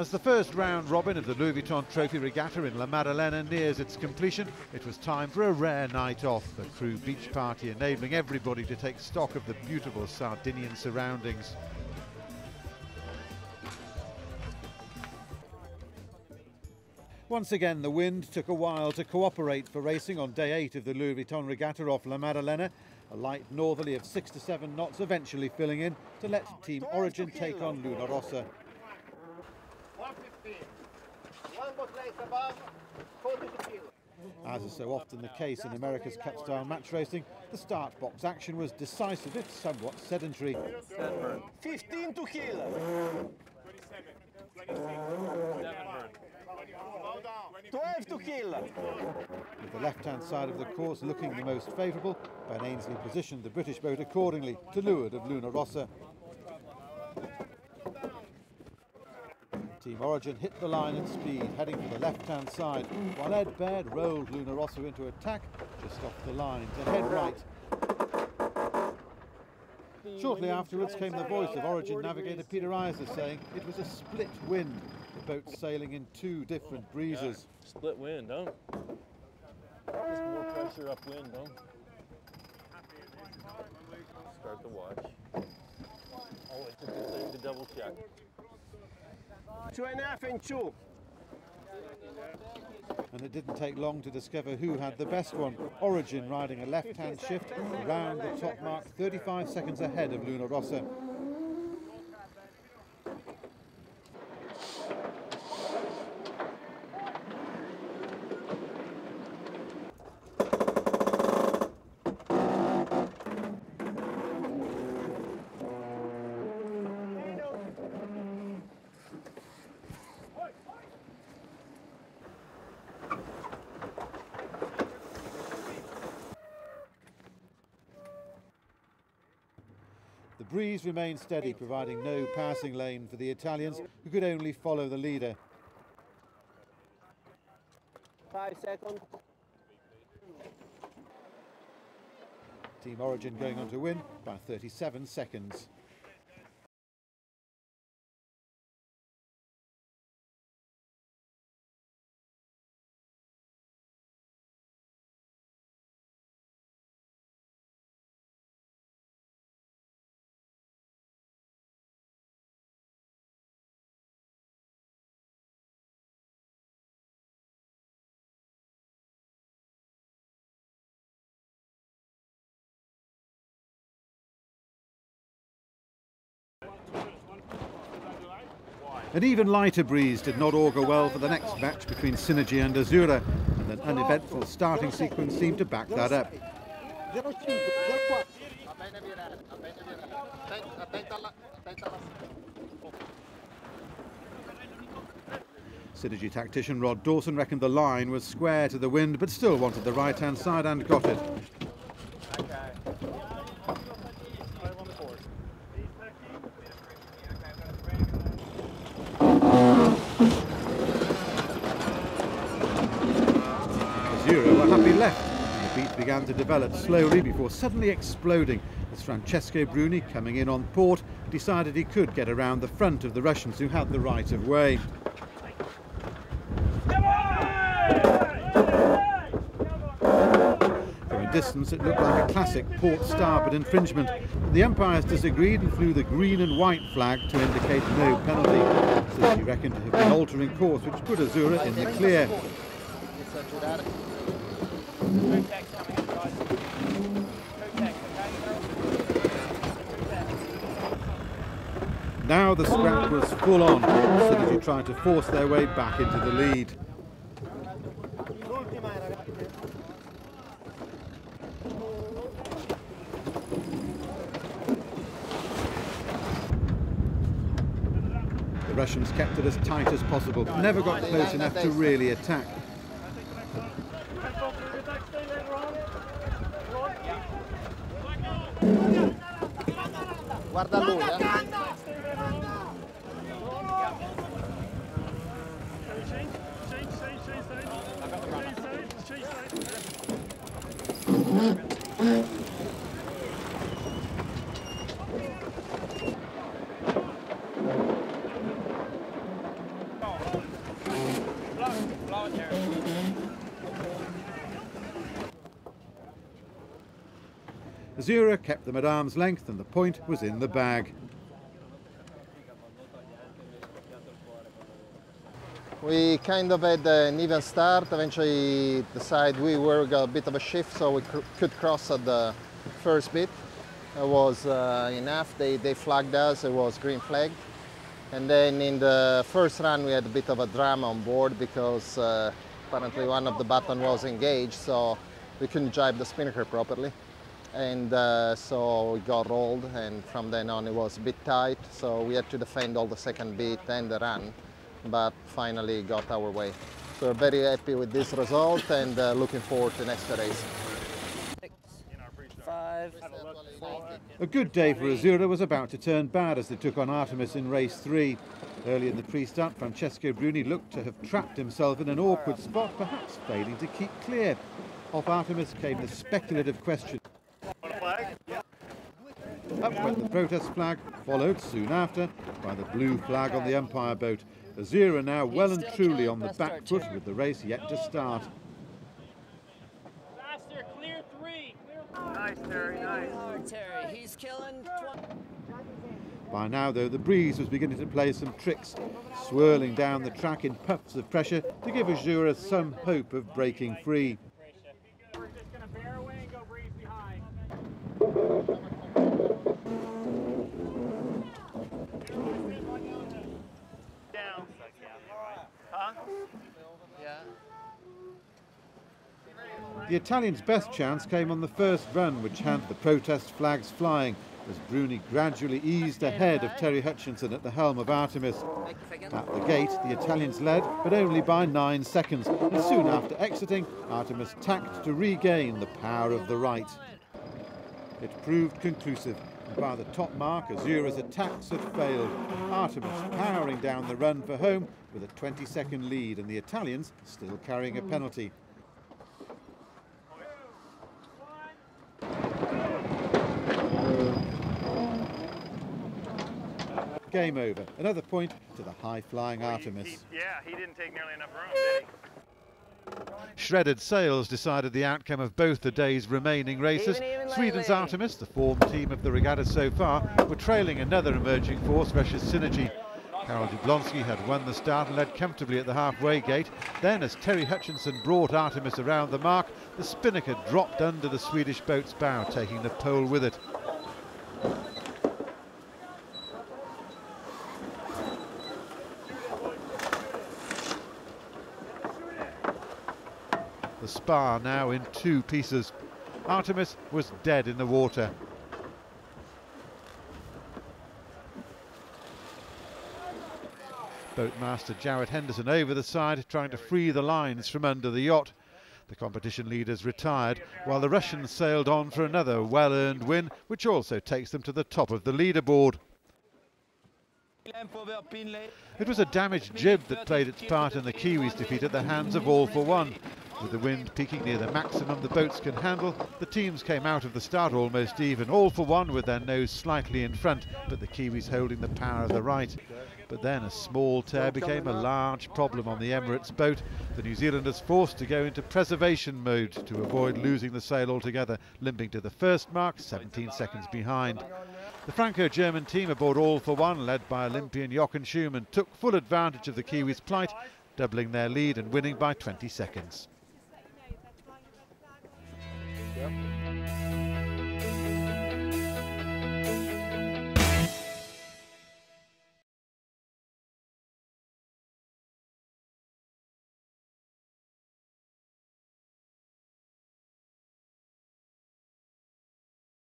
As the first round robin of the Louis Vuitton Trophy regatta in La Maddalena nears its completion, it was time for a rare night off, a crew beach party enabling everybody to take stock of the beautiful Sardinian surroundings. Once again, the wind took a while to cooperate for racing on day 8 of the Louis Vuitton regatta off La Maddalena. A light northerly of 6 to 7 knots eventually filling in to let Team Origin take on Luna Rossa. As is so often the case in America's Cup-style match racing, the start box action was decisive if somewhat sedentary. 15 to kill. 12 to kill. With the left-hand side of the course looking the most favourable, Ben Ainsley positioned the British boat accordingly to leeward of Luna Rossa. Team Origin hit the line at speed, heading for the left-hand side, while Ed Baird rolled Luna Rossa into attack just off the line to head right. Shortly afterwards came the voice of Origin navigator Peter Iser saying it was a split wind, the boat sailing in 2 different breezes. Yeah, split wind, huh? There's more pressure upwind, huh? Start the watch. Oh, it's a good thing to double check. 2.5 and 2. And it didn't take long to discover who had the best one. Origin riding a left-hand shift around the top mark, 35 seconds ahead of Luna Rossa. The breeze remained steady, providing no passing lane for the Italians, who could only follow the leader. 5 seconds. Team Origin going on to win by 37 seconds. An even lighter breeze did not augur well for the next match between Synergy and Azzurra, and an uneventful starting sequence seemed to back that up. Synergy tactician Rod Dawson reckoned the line was square to the wind, but still wanted the right-hand side and got it. Azzurra were happy left, and the beat began to develop slowly before suddenly exploding as Francesco Bruni, coming in on port, decided he could get around the front of the Russians who had the right of way. From a distance it looked like a classic port starboard infringement. The umpires disagreed and flew the green and white flag to indicate no penalty. So she reckoned to have been altering course, which put Azzurra in the clear. Now the scrap was full on, Synergy tried to force their way back into the lead. The Russians kept it as tight as possible, but never got close enough to really attack. Guarda lui, Azura kept them at arm's length and the point was in the bag. We kind of had an even start. Eventually decided we were got a bit of a shift, so we could cross at the first bit. It was enough. They flagged us. It was green flag. And then in the first run we had a bit of a drama on board because apparently one of the buttons was engaged, so we couldn't jibe the spinnaker properly. And so we got rolled, and from then on it was a bit tight, so we had to defend all the second bit and the run, but finally got our way. So we're very happy with this result and looking forward to next race. 5, A good day for Azura was about to turn bad as they took on Artemis in race 3. Early in the pre-start, Francesco Bruni looked to have trapped himself in an awkward spot, perhaps failing to keep clear. Off Artemis came the speculative question. Up went the protest flag, followed soon after by the blue flag on the umpire boat. Azura now well and truly on the back foot with the race yet to start. Faster, clear 3. Nice, Terry, nice. Terry, he's killing. By now, though, the breeze was beginning to play some tricks, swirling down the track in puffs of pressure to give Azura some hope of breaking free. We're just going to bear away and go breeze behind. Down. Huh? Yeah. The Italians' best chance came on the first run, which had the protest flags flying, as Bruni gradually eased ahead of Terry Hutchinson at the helm of Artemis. At the gate, the Italians led, but only by 9 seconds, and soon after exiting, Artemis tacked to regain the power of the right. It proved conclusive, and by the top mark, Azura's attacks had failed. Artemis powering down the run for home with a 20-second lead, and the Italians still carrying a penalty. Game over. Another point to the high-flying Artemis. He didn't take nearly enough room, did he? Shredded sails decided the outcome of both the day's remaining races. Sweden's Artemis, the form team of the regatta so far, were trailing another emerging force, Russia's Synergy. Karol Jablonski had won the start and led comfortably at the halfway gate. Then, as Terry Hutchinson brought Artemis around the mark, the spinnaker dropped under the Swedish boat's bow, taking the pole with it. The spar now in 2 pieces. Artemis was dead in the water. Boatmaster Jarrett Henderson over the side, trying to free the lines from under the yacht. The competition leaders retired, while the Russians sailed on for another well-earned win, which also takes them to the top of the leaderboard. It was a damaged jib that played its part in the Kiwis' defeat at the hands of All for One. With the wind peaking near the maximum the boats can handle, the teams came out of the start almost even. All for One with their nose slightly in front, but the Kiwis holding the power of the right. But then a small tear became a large problem on the Emirates boat. The New Zealanders forced to go into preservation mode to avoid losing the sail altogether, limping to the first mark, 17 seconds behind. The Franco-German team aboard All for One, led by Olympian Jochen Schumann, took full advantage of the Kiwis' plight, doubling their lead and winning by 20 seconds. Yep.